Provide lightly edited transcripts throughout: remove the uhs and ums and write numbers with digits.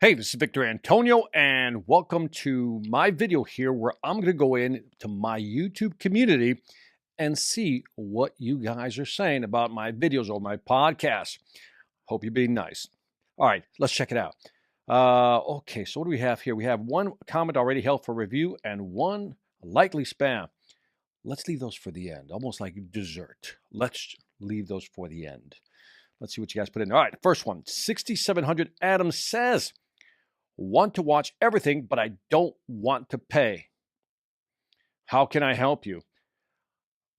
Hey, this is Victor Antonio, and welcome to my video here where I'm going to go into my YouTube community and see what you guys are saying about my videos or my podcasts. Hope you're being nice. All right, let's check it out. Okay, so what do we have here? We have one comment already held for review and one likely spam. Let's leave those for the end, almost like dessert. Let's leave those for the end. Let's see what you guys put in. All right, first one 6700 Adam says, want to watch everything, but I don't want to pay. How can I help you?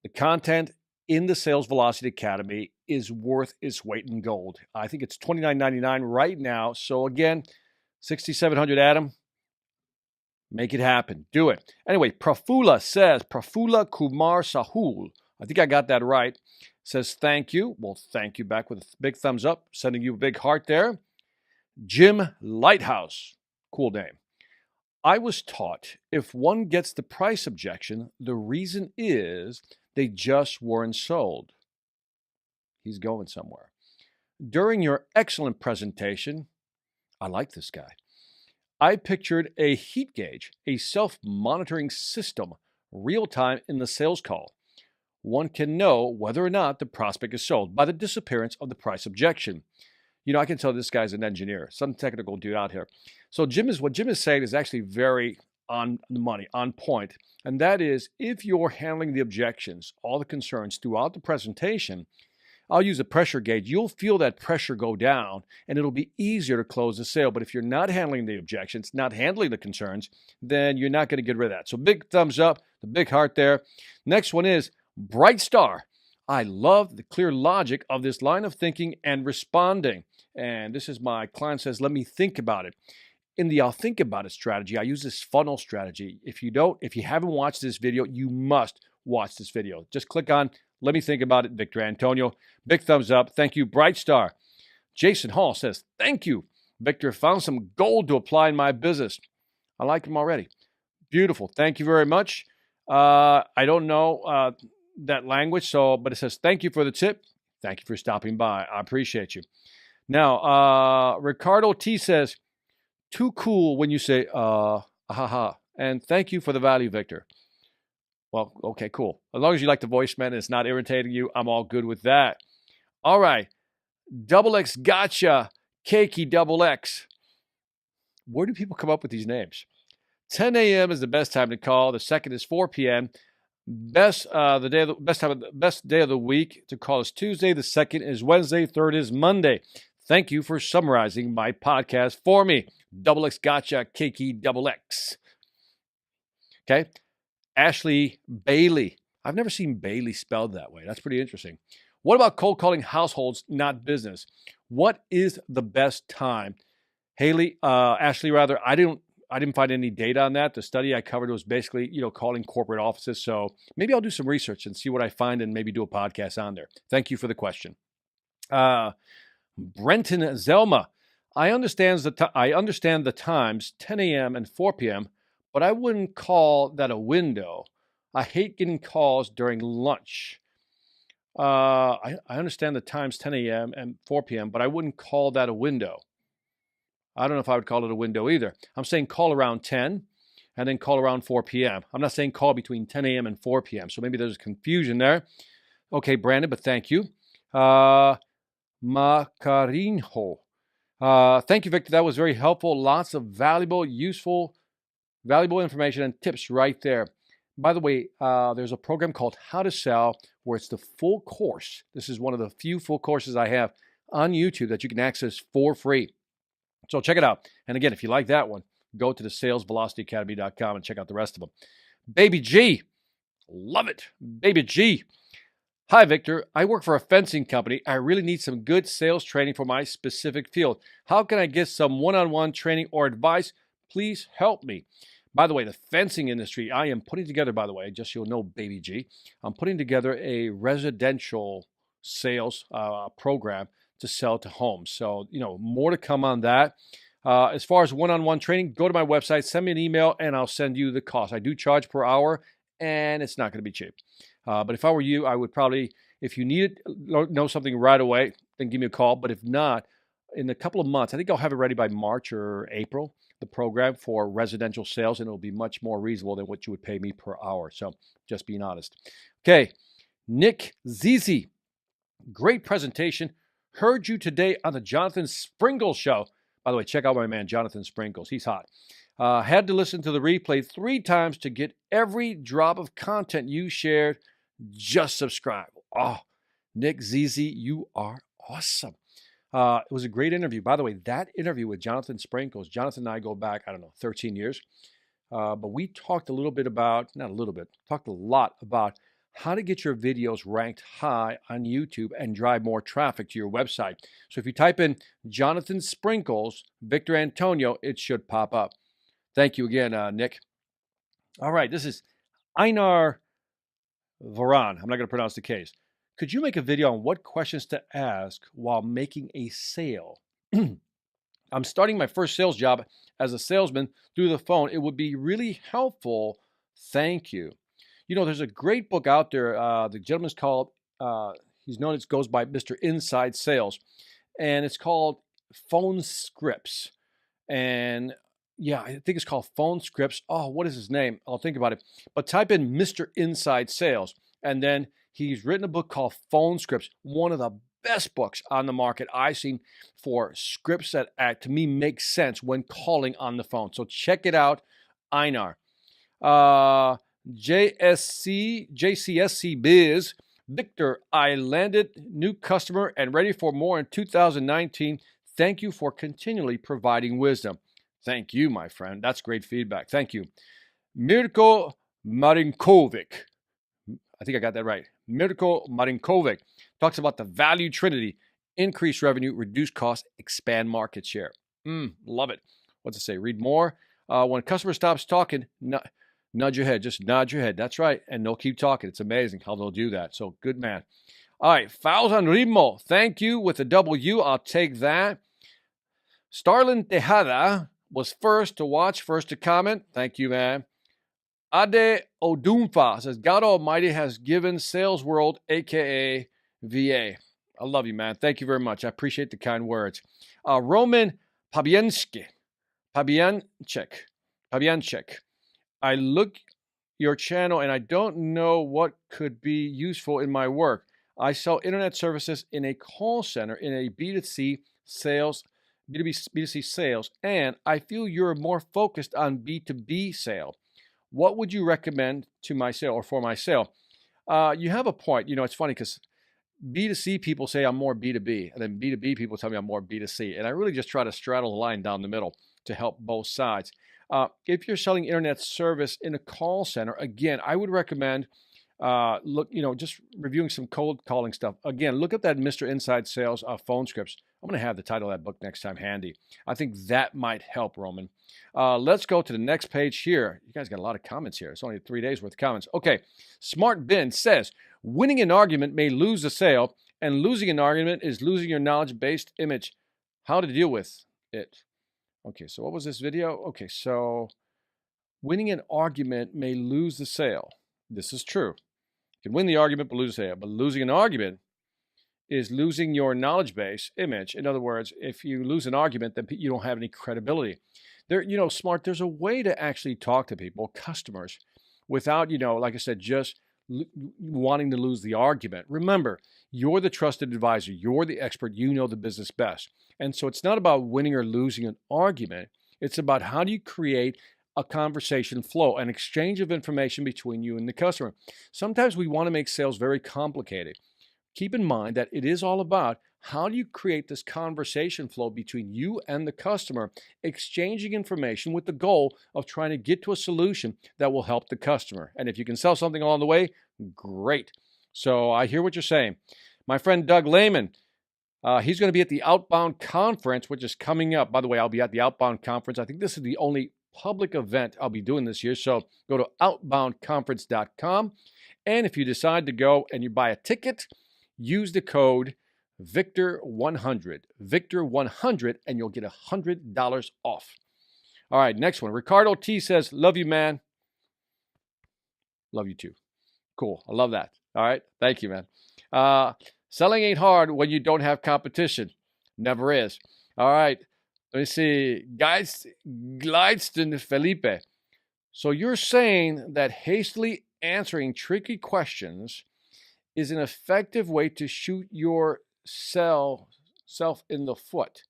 The content in the Sales Velocity Academy is worth its weight in gold. I think it's $29.99 right now. So again, 6,700 Adam, make it happen. Do it. Anyway, Prafula says, Prafula Kumar Sahul, I think I got that right, says thank you. Well, thank you back with a big thumbs up, sending you a big heart there. Jim Lighthouse, cool name. I was taught if one gets the price objection, the reason is they just weren't sold. He's going somewhere. During your excellent presentation, I like this guy. I pictured a heat gauge, a self-monitoring system, real time in the sales call. One can know whether or not the prospect is sold by the disappearance of the price objection. You know, I can tell this guy's an engineer, some technical dude out here. So what Jim is saying is actually very on the money, on point. And that is, if you're handling the objections, all the concerns throughout the presentation, I'll use a pressure gauge. You'll feel that pressure go down and it'll be easier to close the sale. But if you're not handling the objections, not handling the concerns, then you're not going to get rid of that. So big thumbs up, the big heart there. Next one is Bright Star. I love the clear logic of this line of thinking and responding. And this is my client says, let me think about it. In the I'll think about it strategy, I use this funnel strategy. If you haven't watched this video, you must watch this video. Just click on let me think about it, Victor Antonio. Big thumbs up. Thank you, Bright Star. Jason Hall says, thank you. Victor, found some gold to apply in my business. I like him already. Beautiful. Thank you very much. I don't know that language, but it says, thank you for the tip. Thank you for stopping by. I appreciate you. Now, Ricardo T says, too cool when you say, ha. And thank you for the value, Victor. Well, okay, cool. As long as you like the voice, man, and it's not irritating you, I'm all good with that. All right. Double X Gotcha, Cakey Double X. Where do people come up with these names? 10 a.m. is the best time to call. The second is 4 p.m. Best day of the week to call is Tuesday. The second is Wednesday. Third is Monday. Thank you for summarizing my podcast for me. Double X Gotcha, Cakey Double X. Okay. Ashley Bailey. I've never seen Bailey spelled that way. That's pretty interesting. What about cold calling households, not business? What is the best time? Ashley, rather, I didn't find any data on that. The study I covered was basically, calling corporate offices. So maybe I'll do some research and see what I find and maybe do a podcast on there. Thank you for the question. Brenton Zelma. I understand the times 10 a.m. and 4 p.m., but I wouldn't call that a window. I hate getting calls during lunch. I understand the times 10 a.m. and 4 p.m., but I wouldn't call that a window. I don't know if I would call it a window either. I'm saying call around 10 and then call around 4 p.m. I'm not saying call between 10 a.m. and 4 p.m. So maybe there's a confusion there. Okay, Brandon, but thank you. Macarinho. Thank you, Victor. That was very helpful. Lots of valuable information and tips right there. By the way, there's a program called How to Sell where it's the full course. This is one of the few full courses I have on YouTube that you can access for free. So check it out. And again, if you like that one, go to the salesvelocityacademy.com and check out the rest of them. Baby G. Love it. Baby G. Hi, Victor. I work for a fencing company. I really need some good sales training for my specific field. How can I get some one-on-one training or advice? Please help me. By the way, the fencing industry, I am putting together, by the way, just so you'll know, Baby G, I'm putting together a residential sales program to sell to homes. So, more to come on that. As far as one-on-one training, go to my website, send me an email, and I'll send you the cost. I do charge per hour, and it's not going to be cheap. But if I were you, I would probably, if you know something right away, then give me a call. But if not, in a couple of months. I think I'll have it ready by March or April, the program for residential sales, and it'll be much more reasonable than what you would pay me per hour. So just being honest. Okay, Nick Zizi, great presentation. Heard you today on the Jonathan Sprinkles show. By the way, check out my man, Jonathan Sprinkles. He's hot. Had to listen to the replay 3 times to get every drop of content you shared. Just subscribe. Oh, Nick Zizi, you are awesome. It was a great interview. By the way, that interview with Jonathan Sprinkles, Jonathan and I go back, 13 years. But we talked a little bit about, not a little bit, talked a lot about how to get your videos ranked high on YouTube and drive more traffic to your website. So if you type in Jonathan Sprinkles, Victor Antonio, it should pop up. Thank you again, Nick. All right, this is Einar Varan. I'm not going to pronounce the case. Could you make a video on what questions to ask while making a sale? I'm starting my first sales job as a salesman through the phone. It would be really helpful. Thank you. You know, there's a great book out there. The gentleman's called, he's known as, goes by Mr. Inside Sales, and it's called Phone Scripts. And yeah, I think it's called Phone Scripts. Oh, what is his name? I'll think about it. But type in Mr. Inside Sales, and then he's written a book called Phone Scripts, one of the best books on the market I've seen for scripts that to me make sense when calling on the phone. So check it out, Einar. JCSC Biz, Victor, I landed new customer and ready for more in 2019. Thank you for continually providing wisdom. Thank you, my friend. That's great feedback. Thank you. Mirko Marinkovic. I think I got that right. Mirko Marinkovic talks about the value trinity: increase revenue, reduce costs, expand market share. Love it. What's it say? Read more. When a customer stops talking, nudge your head. Just nod your head. That's right. And they'll keep talking. It's amazing how they'll do that. So good man. All right. Fauzan Rimo. Thank you with a W. I'll take that. Starlin Tejada was first to watch, first to comment. Thank you, man. Ade Odumfa says, God Almighty has given Sales World, a.k.a. VA. I love you, man. Thank you very much. I appreciate the kind words. Roman Pabianchik. I look your channel and I don't know what could be useful in my work. I sell internet services in a call center in a B2C sales, B2C sales, and I feel you're more focused on B2B sale. What would you recommend to my sale or for my sale? You have a point. You know, it's funny because B2C people say I'm more B2B, and then B2B people tell me I'm more B2C. And I really just try to straddle the line down the middle to help both sides. If you're selling internet service in a call center, again, I would recommend just reviewing some cold calling stuff. Again, look at that Mr. Inside Sales Phone Scripts. I'm going to have the title of that book next time handy. I think that might help, Roman. Let's go to the next page here. You guys got a lot of comments here. It's only 3 days worth of comments. Okay. Smart Ben says, winning an argument may lose a sale, and losing an argument is losing your knowledge-based image. How to deal with it. Okay, so what was this video? Okay, so winning an argument may lose the sale. This is true. You can win the argument but lose the sale. But losing an argument is losing your knowledge base image. In other words, if you lose an argument, then you don't have any credibility. Smart, there's a way to actually talk to people, customers, without, like I said, just wanting to lose the argument. Remember, you're the trusted advisor. You're the expert. You know the business best. And so it's not about winning or losing an argument. It's about how do you create a conversation flow, an exchange of information between you and the customer. Sometimes we want to make sales very complicated. Keep in mind that it is all about how do you create this conversation flow between you and the customer, exchanging information with the goal of trying to get to a solution that will help the customer. And if you can sell something along the way, great. So I hear what you're saying. My friend Doug Lehman, he's going to be at the Outbound Conference, which is coming up. By the way, I'll be at the Outbound Conference. I think this is the only public event I'll be doing this year. So go to outboundconference.com. And if you decide to go and you buy a ticket, use the code Victor100, Victor100, and you'll get $100 off. All right, next one. Ricardo T says, love you, man. Love you too. Cool. I love that. All right. Thank you, man. Selling ain't hard when you don't have competition. Never is. All right. Let me see. Guys, Gleidston Felipe. So you're saying that hastily answering tricky questions is an effective way to shoot yourself in the foot.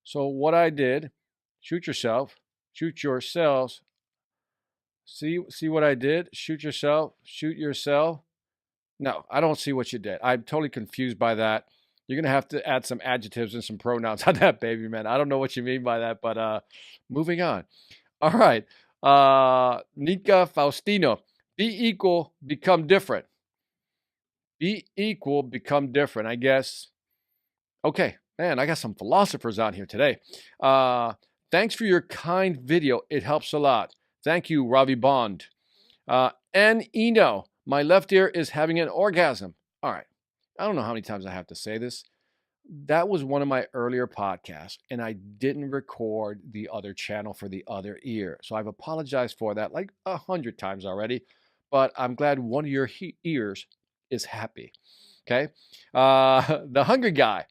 So what I did, shoot yourself, shoot yourselves. See what I did? Shoot yourself, shoot yourself. No, I don't see what you did. I'm totally confused by that. You're gonna have to add some adjectives and some pronouns on that, baby man. I don't know what you mean by that, but moving on. All right. Nika Faustino. Be equal, become different. Be equal, become different. I guess. Okay, man, I got some philosophers on here today. Thanks for your kind video. It helps a lot. Thank you, Ravi Bond. And Eno, my left ear is having an orgasm. All right. I don't know how many times I have to say this. That was one of my earlier podcasts, and I didn't record the other channel for the other ear. So I've apologized for that like 100 times already, but I'm glad one of your ears is happy. Okay. The hungry guy.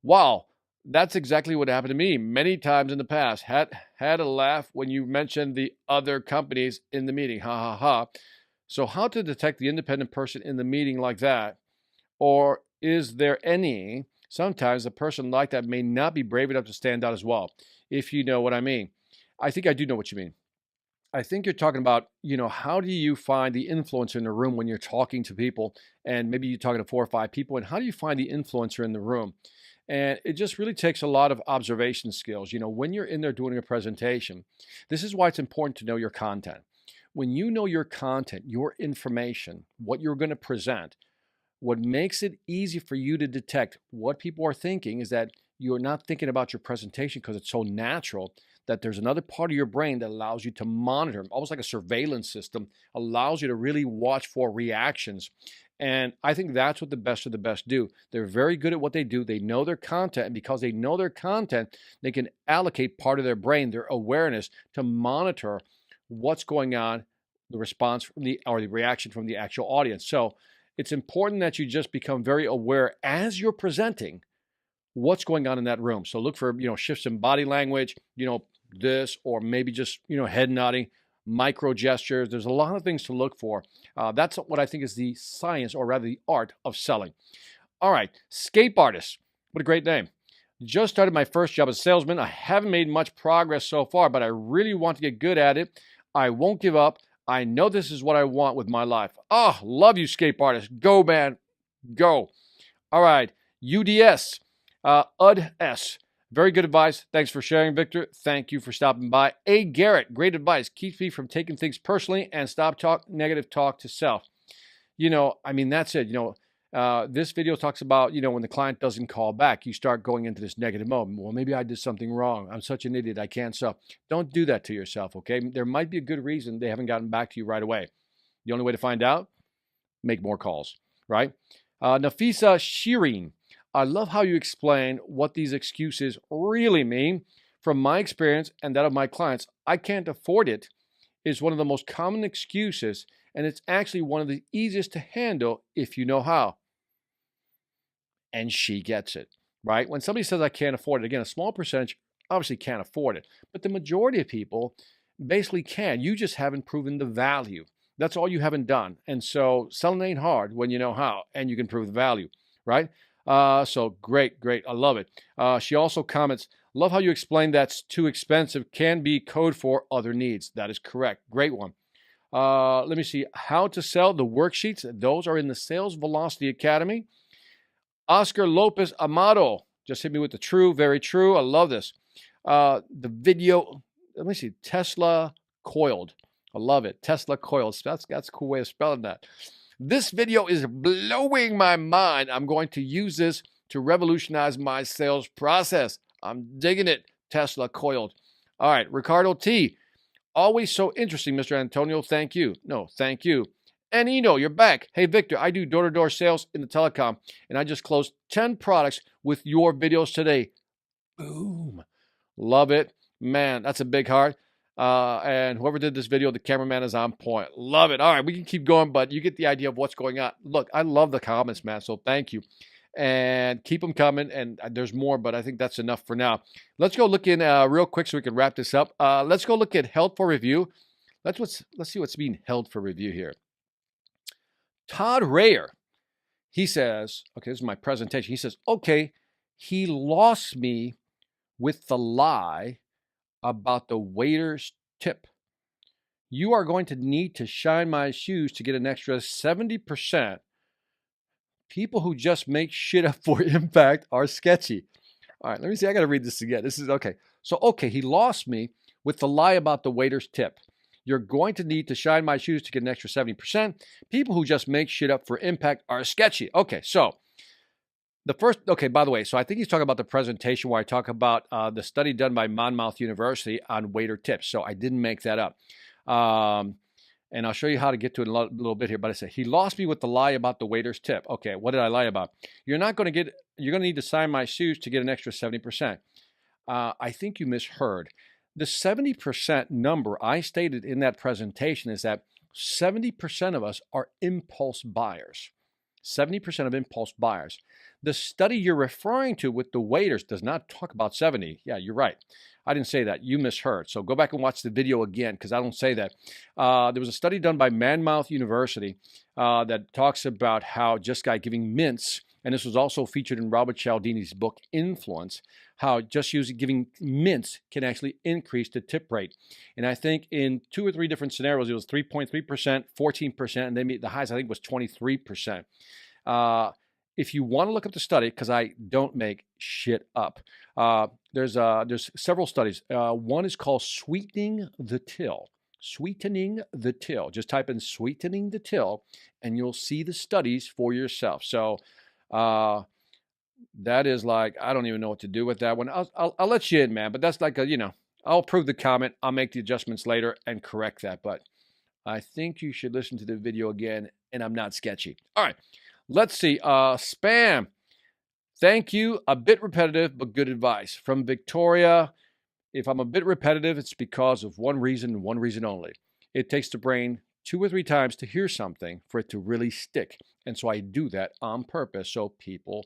Wow. That's exactly what happened to me many times in the past. Had a laugh when you mentioned the other companies in the meeting. Ha ha ha. So how to detect the independent person in the meeting like that? Or is there any? Sometimes a person like that may not be brave enough to stand out as well, if you know what I mean. I think I do know what you mean. I think you're talking about, how do you find the influencer in the room when you're talking to people, and maybe you're talking to 4 or 5 people, and how do you find the influencer in the room? And it just really takes a lot of observation skills. When you're in there doing a presentation, this is why it's important to know your content. When you know your content, your information, what you're going to present, what makes it easy for you to detect what people are thinking is that you're not thinking about your presentation because it's so natural that there's another part of your brain that allows you to monitor, almost like a surveillance system, allows you to really watch for reactions. And I think that's what the best of the best do. They're very good at what they do. They know their content, and because they know their content, they can allocate part of their brain, their awareness, to monitor what's going on, the response from the reaction from the actual audience. So it's important that you just become very aware as you're presenting what's going on in that room. So look for, shifts in body language, this, or maybe just, head nodding, micro gestures. There's a lot of things to look for. That's what I think is the science, or rather the art of selling. All right, Scape Artist. What a great name. Just started my first job as a salesman. I haven't made much progress so far, but I really want to get good at it. I won't give up. I know this is what I want with my life. Oh, love you, Scape Artist. Go, man. Go. All right. UDS. UDS. Very good advice. Thanks for sharing, Victor. Thank you for stopping by. A. Garrett. Great advice. Keeps me from taking things personally and stop negative talk to self. That's it. This video talks about, when the client doesn't call back, you start going into this negative mode. Well, maybe I did something wrong. I'm such an idiot. I can't sell. Don't do that to yourself, okay? There might be a good reason they haven't gotten back to you right away. The only way to find out, make more calls, right? Nafisa Shireen. I love how you explain what these excuses really mean. From my experience and that of my clients, I can't afford it is one of the most common excuses, and it's actually one of the easiest to handle if you know how. And she gets it, right? When somebody says I can't afford it, again, a small percentage obviously can't afford it, but the majority of people basically can. You just haven't proven the value. That's all you haven't done. And so selling ain't hard when you know how and you can prove the value, right? So great. I love it. She also comments, love how you explained that's too expensive can be code for other needs. That is correct. Great one. Let me see. How to sell the worksheets. Those are in the Sales Velocity Academy. Oscar Lopez Amado just hit me with the true, very true. I love this. The video, let me see, Tesla coiled. I love it. Tesla coiled. That's a cool way of spelling that. This video is blowing my mind. I'm going to use this to revolutionize my sales process. I'm digging it. Tesla coiled. All right, Ricardo T. Always so interesting, Mr. Antonio. Thank you. No, thank you. And Eno, you're back. Hey, Victor, I do door-to-door sales in the telecom, and I just closed 10 products with your videos today. Boom. Love it. Man, that's a big heart. And whoever did this video, the cameraman is on point. Love it. All right, we can keep going, but you get the idea of what's going on. Look, I love the comments, man, so thank you. and keep them coming. And there's more, but I think that's enough for now. Let's go look in real quick so we can wrap this up. Let's go look at held for review. Let's see what's being held for review here. Todd Rayer, he says, okay, this is my presentation. He says, okay, he lost me with the lie about the waiter's tip. You are going to need to shine my shoes to get an extra 70%. People who just make shit up for impact are sketchy. All right, let me see. I got to read this again. This is okay. So, okay, he lost me with the lie about the waiter's tip. You're going to need to shine my shoes to get an extra 70%. People who just make shit up for impact are sketchy. Okay, so the first, okay, by the way, so I think he's talking about the presentation where I talk about the study done by Monmouth University on waiter tips. So I didn't make that up. And I'll show you how to get to it in a little bit here. But I said, he lost me with the lie about the waiter's tip. Okay, what did I lie about? You're going to need to sign my shoes to get an extra 70%. I think you misheard. The 70% number I stated in that presentation is that 70% of us are impulse buyers. 70% of impulse buyers. The study you're referring to with the waiters does not talk about 70. Yeah, you're right. I didn't say that. You misheard. So go back and watch the video again because I don't say that. There was a study done by Monmouth University that talks about how just by giving mints, and this was also featured in Robert Cialdini's book, Influence, how just giving mints can actually increase the tip rate. And I think in 2 or 3 different scenarios, it was 3.3%, 14%, and then the highest I think was 23%. If you want to look up the study, because I don't make shit up, there's several studies. One is called Sweetening the Till. Sweetening the Till. Just type in Sweetening the Till, and you'll see the studies for yourself. So that is like, I don't even know what to do with that one. I'll let you in, man. But that's like I'll approve the comment. I'll make the adjustments later and correct that. But I think you should listen to the video again, and I'm not sketchy. All right. Let's see. Spam. Thank you. A bit repetitive, but good advice. From Victoria. If I'm a bit repetitive, it's because of one reason and one reason only. It takes the brain 2 or 3 times to hear something for it to really stick. And so I do that on purpose so people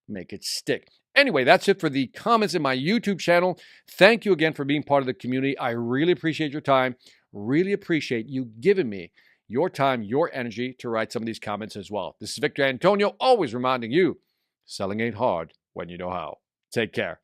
make it stick. Anyway, that's it for the comments in my YouTube channel. Thank you again for being part of the community. I really appreciate your time. Really appreciate you giving me your time, your energy to write some of these comments as well. This is Victor Antonio, always reminding you, selling ain't hard when you know how. Take care.